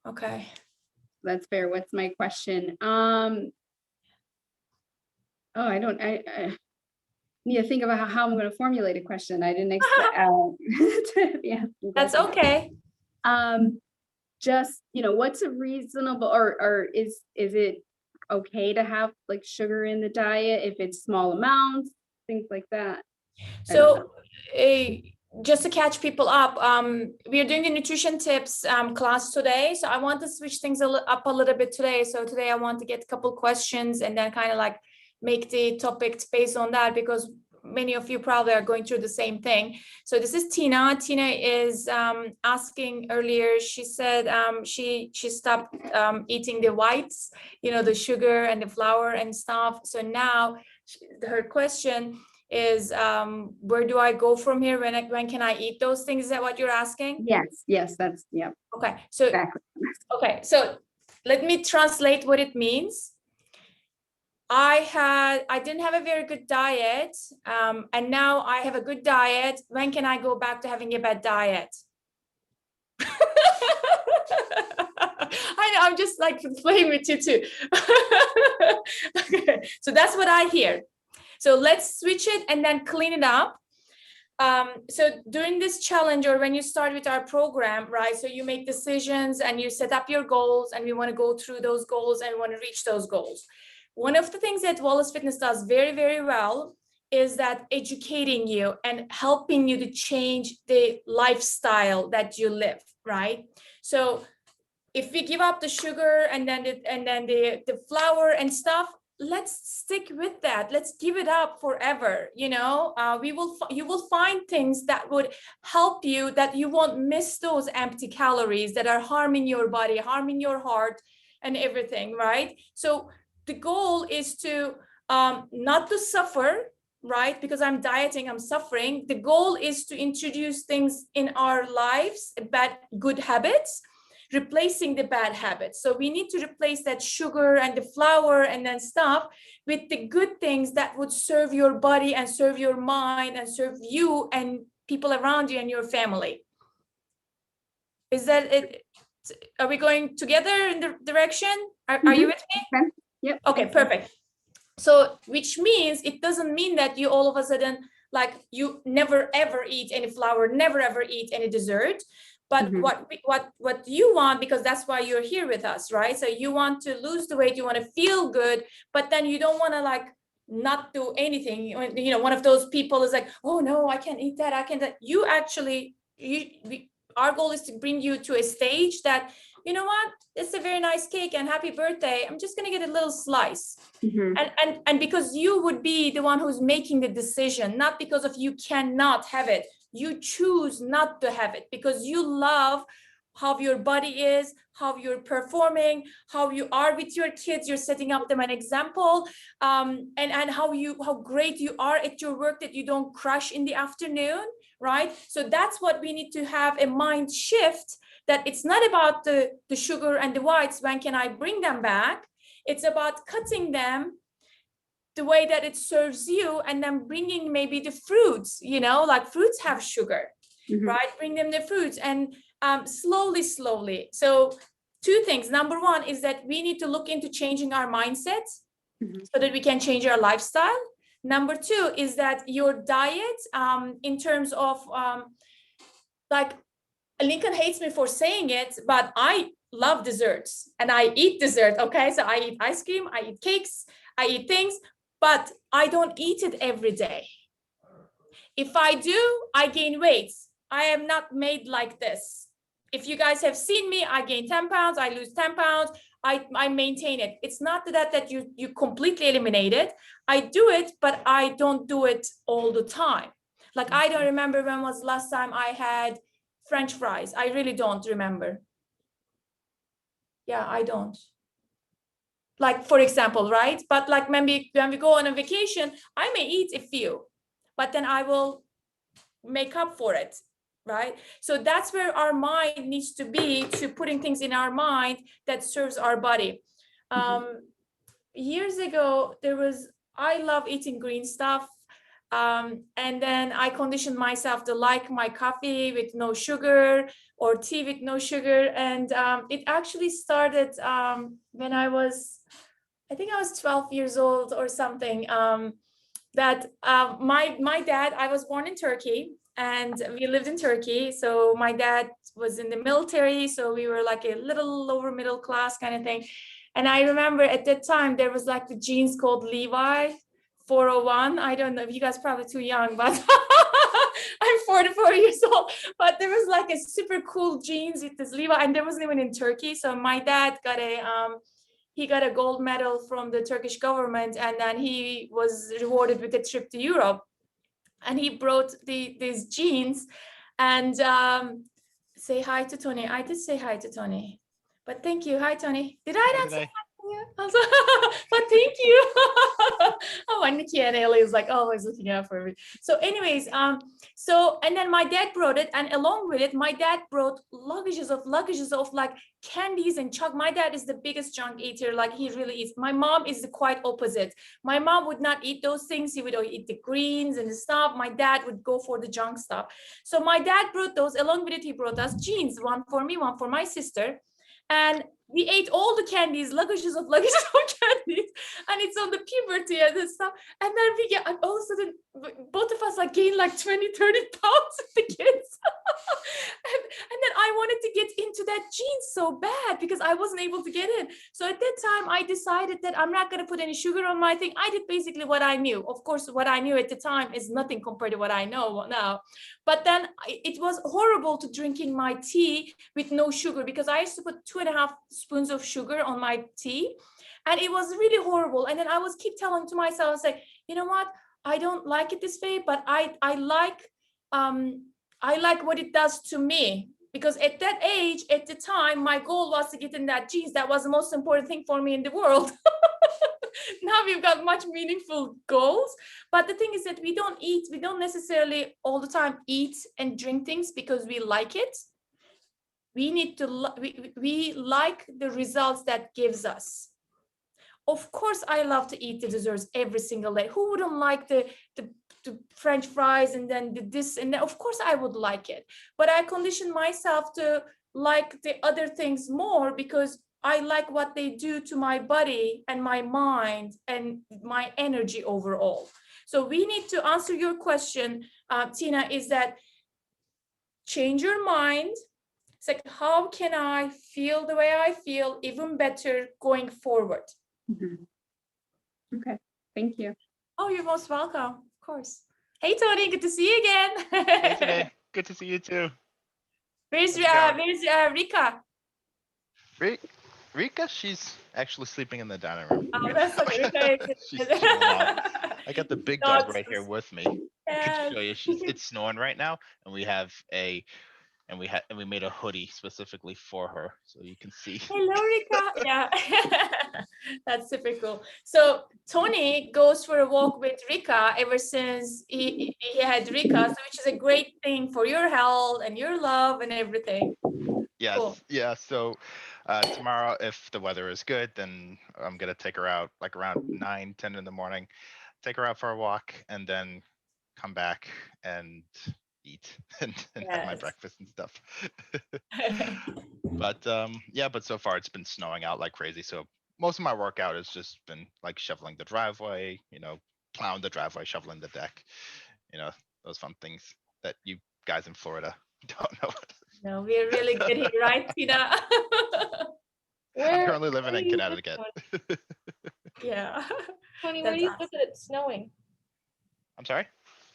Okay. That's fair. What's my question? Oh, I need to think about how I'm going to formulate a question. I didn't expect to be asking That's questions. okay. Just, what's a reasonable, or is it okay to have like sugar in the diet if it's small amounts, things like that? I don't know. So, just to catch people up, we are doing the nutrition tips class today. So I want to switch things up a little bit today. So today I want to get a couple questions and then kind of like make the topic based on that, because many of you probably are going through the same thing. So this is Tina. Tina is asking earlier. She said she stopped eating the whites, the sugar and the flour and stuff. So now her question is, where do I go from here? When can I eat those things? Is that what you're asking? Yes, that's, yeah, Okay. So exactly. okay, so let me translate what it means. I didn't have a very good diet, and now I have a good diet. When can I go back to having a bad diet? I know, I'm just like playing with you too. Okay, so that's what I hear. So let's switch it and then clean it up. So during this challenge, or when you start with our program, right? So you make decisions and you set up your goals, and we want to go through those goals and we want to reach those goals. One of the things that Wallace Fitness does very, very well is that educating you and helping you to change the lifestyle that you live, right? So if we give up the sugar and then the flour and stuff, let's stick with that. Let's give it up forever. You will find things that would help you, that you won't miss those empty calories that are harming your body, harming your heart and everything, right? So the goal is to not to suffer, right? Because I'm dieting, I'm suffering. The goal is to introduce things in our lives, good habits, replacing the bad habits. So we need to replace that sugar and the flour and then stuff with the good things that would serve your body and serve your mind and serve you and people around you and your family. Is that it? Are we going together in the direction? Are you with me? Okay. Yep. Okay, perfect. So which means it doesn't mean that you all of a sudden, like, you never ever eat any flour, never ever eat any dessert. But what you want, because that's why you're here with us, right? So you want to lose the weight, you want to feel good, but then you don't want to like not do anything. One of those people is like, oh no, I can't eat that, I can't. You actually, our goal is to bring you to a stage that, you know what, it's a very nice cake and happy birthday, I'm just going to get a little slice. And because you would be the one who's making the decision, not because of you cannot have it. You choose not to have it because you love how your body is, how you're performing, how you are with your kids, you're setting up them an example, and how great you are at your work, that you don't crash in the afternoon, right? So that's what we need to have a mind shift, that it's not about the sugar and the whites, when can I bring them back? It's about cutting them the way that it serves you, and then bringing maybe the fruits, like fruits have sugar, right? Bring them the fruits, and slowly. So two things. Number one is that we need to look into changing our mindset so that we can change our lifestyle. Number two is that your diet, in terms of like, Lincoln hates me for saying it, but I love desserts and I eat dessert. Okay, so I eat ice cream, I eat cakes, I eat things, but I don't eat it every day. If I do, I gain weight. I am not made like this. If you guys have seen me, I gain 10 pounds, I lose 10 pounds, I maintain it. It's not that you completely eliminate it. I do it, but I don't do it all the time. Like, I don't remember when was last time I had French fries. I really don't remember. Yeah, I don't. Like, for example, right? But like, when we go on a vacation, I may eat a few, but then I will make up for it, right? So that's where our mind needs to be, to putting things in our mind that serves our body. Years ago, I love eating green stuff. And then I conditioned myself to like my coffee with no sugar or tea with no sugar. And it actually started when I think I was 12 years old or something. That my dad, I was born in Turkey and we lived in Turkey. So my dad was in the military. So we were like a little lower middle class kind of thing. And I remember at that time, there was like the jeans called Levi 401. I don't know, you guys probably too young, but I'm 44 years old. But there was like a super cool jeans with this Levi, and there wasn't even in Turkey. So my dad got he got a gold medal from the Turkish government, and then he was rewarded with a trip to Europe. And he brought these jeans. And say hi to Tony. I did say hi to Tony, but thank you. Hi, Tony. Did I not say hi to you? Also, but thank you. Oh, and Nikki and Ellie is like always looking out for me. So anyways, so, and then my dad brought it, and along with it, my dad brought luggages of like candies and chocolate. My dad is the biggest junk eater, like he really is. My mom is the quite opposite. My mom would not eat those things. He would eat the greens and the stuff. My dad would go for the junk stuff. So my dad brought those. Along with it, he brought us jeans, one for me, one for my sister. And we ate all the candies, luggages of candies, and it's on the puberty and this stuff. And then we get, and all of a sudden, both of us like gained like 20, 30 pounds with the kids. and then I wanted to get into that jeans so bad because I wasn't able to get in. So at that time, I decided that I'm not going to put any sugar on my thing. I did basically what I knew. Of course, what I knew at the time is nothing compared to what I know now. But then it was horrible to drinking my tea with no sugar, because I used to put 2.5 spoons of sugar on my tea, and it was really horrible. And then I was keep telling to myself, I was like, you know what? I don't like it this way, but I like what it does to me. Because at that age, at the time, my goal was to get in that jeans. That was the most important thing for me in the world. Now we've got much meaningful goals. But the thing is that we don't necessarily all the time eat and drink things because we like it. We need to, we like the results that gives us. Of course, I love to eat the desserts every single day. Who wouldn't like the French fries and then this and that? Of course I would like it, but I condition myself to like the other things more because I like what they do to my body and my mind and my energy overall. So we need to answer your question, Tina, is that change your mind. It's like, how can I feel the way I feel even better going forward? Mm-hmm. Okay, thank you. Oh, you're most welcome. Of course. Hey, Tony, good to see you again. Hey, today. Good to see you too. Where's Rika? Rika, she's actually sleeping in the dining room. Oh, that's okay. She's chilling out. I got the big dog right here with me. I Yes. can show you. It's snoring right now, and we made a hoodie specifically for her, so you can see. Hello, Rika. Yeah, that's super cool. So Tony goes for a walk with Rika ever since he had Rika, so which is a great thing for your health and your love and everything. Yes, Cool. yeah. So tomorrow, if the weather is good, then I'm gonna take her out like around 9, 10 in the morning. Take her out for a walk, and then come back and eat and have my Yes. breakfast and stuff. But yeah, but so far it's been snowing out like crazy. So most of my workout has just been like shoveling the driveway, plowing the driveway, shoveling the deck, those fun things that you guys in Florida don't know. No, we're really good here, right, Tina? I'm currently living in Connecticut. Yeah. Tony, where That's do you awesome. live that it's snowing? I'm sorry?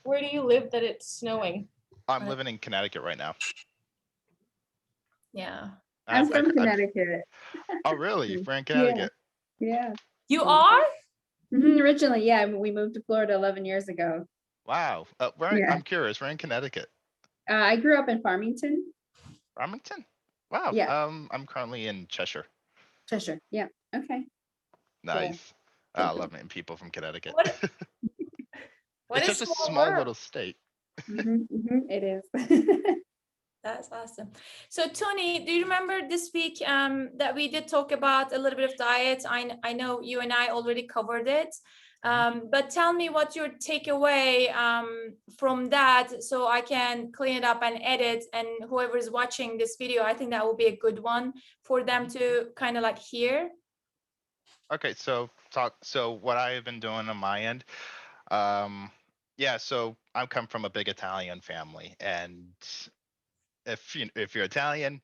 Where do you live that it's snowing? I'm living in Connecticut right now. Yeah. I'm from Connecticut. Oh, really? You're in Connecticut? Yeah. You are? Originally, yeah, we moved to Florida 11 years ago. Wow. Yeah. I'm curious. We're in Connecticut. I grew up in Farmington. Farmington? Wow. Yeah. I'm currently in Cheshire. Cheshire. Yeah. Okay. Nice. I love meeting people from Connecticut. What It's is such a small little state. It is. That's awesome. So Tony, do you remember this week that we did talk about a little bit of diet? I know you and I already covered it. But tell me what your takeaway from that, so I can clean it up and edit, and whoever is watching this video, I think that will be a good one for them to kind of like hear. Okay, so what I have been doing on my end, yeah, so I come from a big Italian family, and if you're Italian,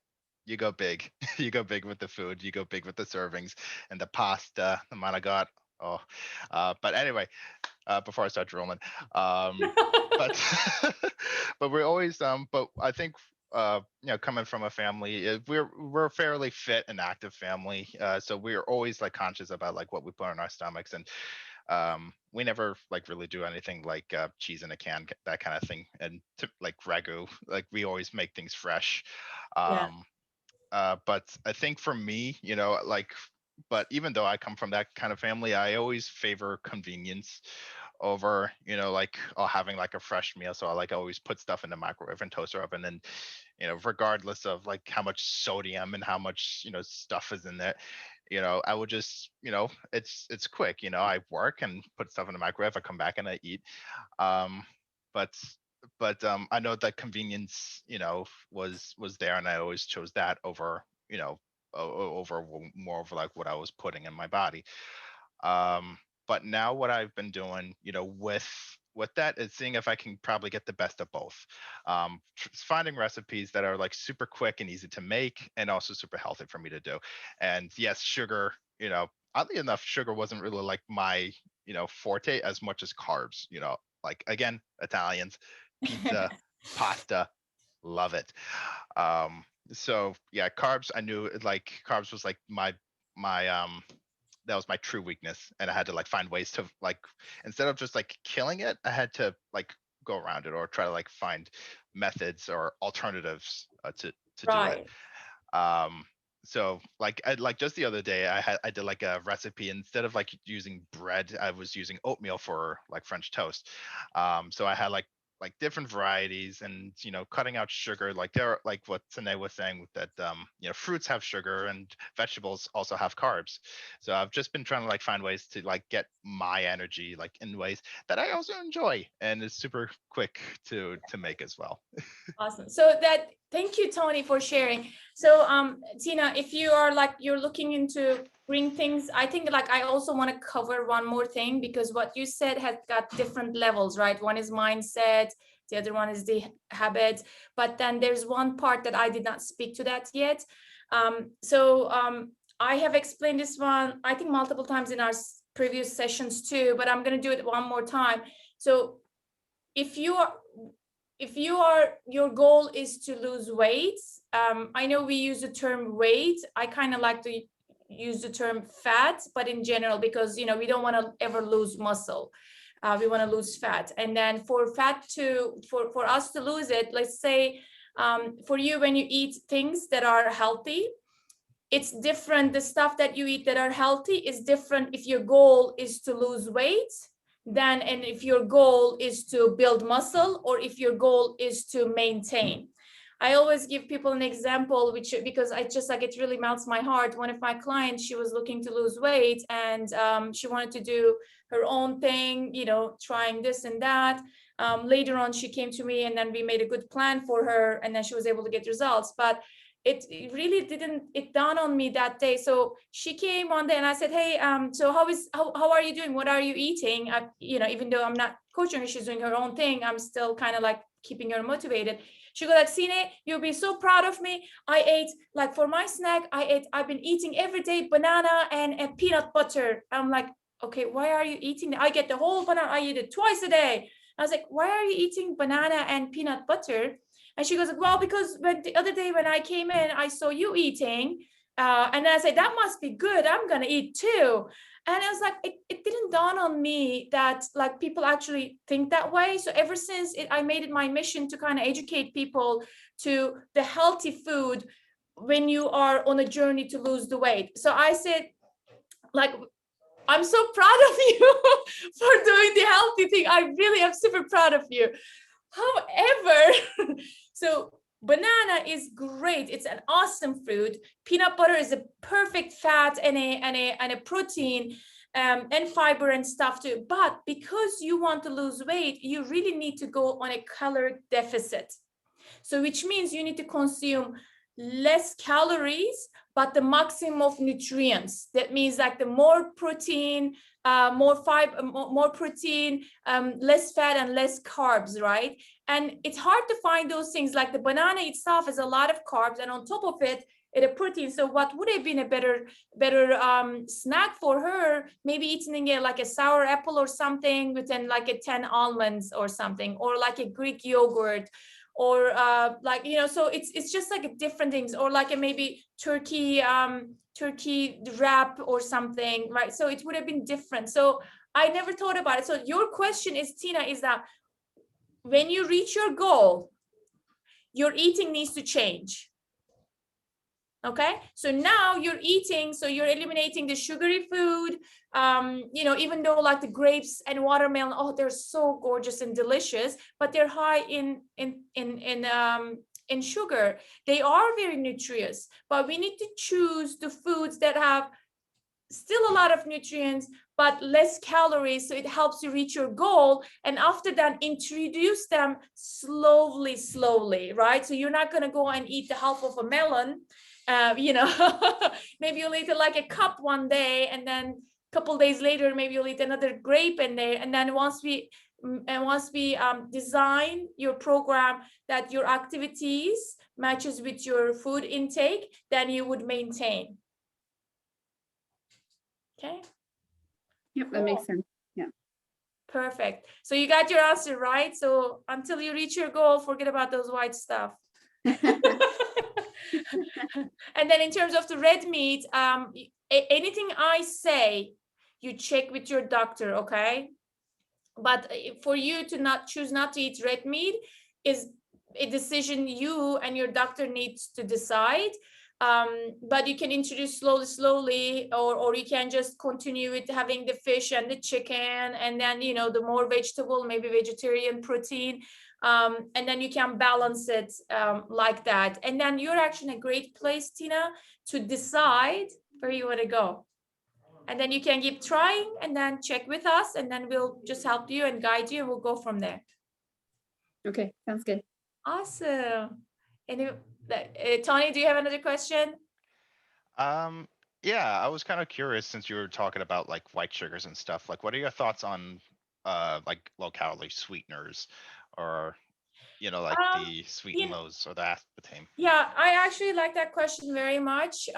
you go big. You go big with the food, you go big with the servings and the pasta, the manigot. Oh, but anyway, before I start drooling, but but we're always but I think coming from a family, we're a fairly fit and active family, so we're always like conscious about like what we put in our stomachs, and we never like really do anything like cheese in a can, that kind of thing, and like ragu, like we always make things fresh. Yeah. But I think for me, like, but even though I come from that kind of family, I always favor convenience over, like having like a fresh meal. So I like always put stuff in the microwave and toaster oven, and regardless of like how much sodium and how much stuff is in there, I would just, it's quick. I work and put stuff in the microwave. I come back and I eat. Um, but I know that convenience, was there, and I always chose that over, over more of like what I was putting in my body. But now what I've been doing, with that is seeing if I can probably get the best of both. Finding recipes that are like super quick and easy to make, and also super healthy for me to do. And yes, sugar, oddly enough, sugar wasn't really like my, forte as much as carbs, like again, Italians, pizza, pasta, love it. So yeah, carbs, I knew like carbs was like my that was my true weakness, and I had to like find ways to like, instead of just like killing it, I had to like go around it or try to like find methods or alternatives to do Right. it. So like like just the other day I did like a recipe. Instead of like using bread, I was using oatmeal for like French toast. So I had like different varieties, and cutting out sugar, like there, like what Tanae was saying with that, fruits have sugar and vegetables also have carbs. So I've just been trying to like find ways to like get my energy like in ways that I also enjoy, and it's super quick to make as well. Awesome. So thank you, Tony, for sharing. So Tina, if you are like, you're looking into bring things, I think like I also want to cover one more thing, because what you said has got different levels, right? One is mindset, the other one is the habit, but then there's one part that I did not speak to that yet. I have explained this one, I think multiple times in our previous sessions too, but I'm going to do it one more time. So if your goal is to lose weight, I know we use the term weight. I kind of like to use the term fat, but in general, because we don't want to ever lose muscle. We want to lose fat. And then for fat for us to lose it, let's say for you, when you eat things that are healthy, it's different. The stuff that you eat that are healthy is different if your goal is to lose weight and if your goal is to build muscle, or if your goal is to maintain. I always give people an example, because I just like, it really melts my heart. One of my clients, she was looking to lose weight, and she wanted to do her own thing, trying this and that. Later on, she came to me, and then we made a good plan for her, and then she was able to get results. But it really didn't, it dawned on me that day. So she came one day and I said, hey, so how are you doing? What are you eating? Even though I'm not coaching her, she's doing her own thing, I'm still kind of like keeping her motivated. She goes like, Sine, you'll be so proud of me. I ate, like for my snack, I've been eating every day banana and peanut butter. I'm like, okay, why are you eating? I get the whole banana, I eat it twice a day. I was like, why are you eating banana and peanut butter? And she goes, well, because the other day when I came in, I saw you eating. And I said, that must be good. I'm going to eat too. And I was like, it didn't dawn on me that like people actually think that way. So ever since I made it my mission to kind of educate people to the healthy food when you are on a journey to lose the weight. So I said, like, I'm so proud of you for doing the healthy thing. I really am super proud of you. However, so banana is great. It's an awesome fruit. Peanut butter is a perfect fat and a protein. and fiber and stuff too. But because you want to lose weight, you really need to go on a caloric deficit. So which means you need to consume less calories, but the maximum of nutrients. That means like the more protein, more fiber, more protein, less fat and less carbs, right? And it's hard to find those things. Like the banana itself has a lot of carbs, and on top of it, a protein. So what would have been a better snack for her? Maybe eating like a sour apple or something within like a 10 almonds or something, or like a Greek yogurt, or like, you know, so it's just like different things, or like a maybe turkey wrap or something, right? So it would have been different. So I never thought about it. So your question is, Tina, is that when you reach your goal, your eating needs to change. Okay, so now you're eating, so you're eliminating the sugary food, you know, even though like the grapes and watermelon, oh, they're so gorgeous and delicious, but they're high in sugar. They are very nutritious, but we need to choose the foods that have still a lot of nutrients, but less calories, so it helps you reach your goal. And after that, introduce them slowly, right? So you're not going to go and eat the half of a melon. You know, maybe you'll eat like a cup one day, and then a couple days later, maybe you'll eat another grape in there. And then once we design your program that your activities matches with your food intake, then you would maintain. Okay. Yep, that makes sense. Perfect. So you got your answer, right? So until you reach your goal, forget about those white stuff. And then in terms of the red meat, anything I say, you check with your doctor, okay? But for you to choose not to eat red meat is a decision you and your doctor needs to decide. But you can introduce slowly, or you can just continue with having the fish and the chicken, and then, you know, the more vegetable, maybe vegetarian protein. And then you can balance it like that. And then you're actually in a great place, Tina, to decide where you want to go. And then you can keep trying and then check with us, and then we'll just help you and guide you, and we'll go from there. Okay, sounds good. Awesome. And Tony, do you have another question? Yeah, I was kind of curious, since you were talking about like white sugars and stuff, like what are your thoughts on like low calorie sweeteners, or, you know, like the sweet and lows or the aspartame? Yeah, I actually like that question very much.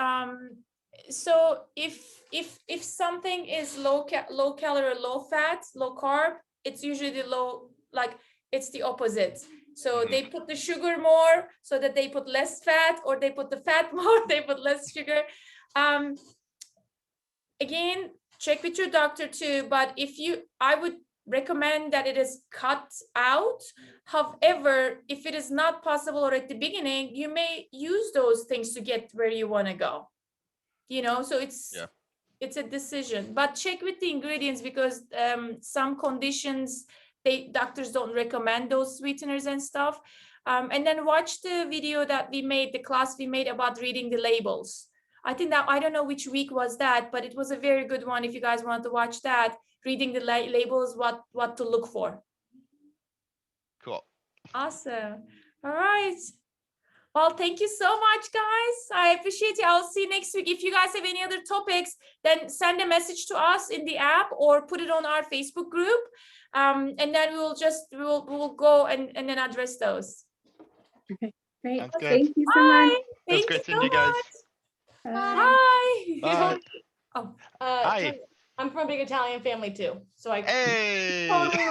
So if something is low calorie, low fat, low carb, it's usually the low, like it's the opposite. So they put the sugar more so that they put less fat, or they put the fat more, they put less sugar. Again, check with your doctor too, but I would recommend that it is cut out. However, if it is not possible, or at the beginning, you may use those things to get where you want to go. You know, so it's a decision, but check with the ingredients, because some conditions, doctors don't recommend those sweeteners and stuff. And then watch the video that we made, the class we made about reading the labels. I think that, I don't know which week was that, but it was a very good one. If you guys want to watch that, reading the labels, what to look for. Cool. Awesome. All right. Well, thank you so much, guys. I appreciate you. I'll see you next week. If you guys have any other topics, then send a message to us in the app, or put it on our Facebook group. And then we'll go and then address those. Okay, great. Sounds good. Thank you so much. It was Thank great you seeing so you guys. much. Bye. Bye. Bye. Oh. Hi. Tony, I'm from a big Italian family too, so I Hey. totally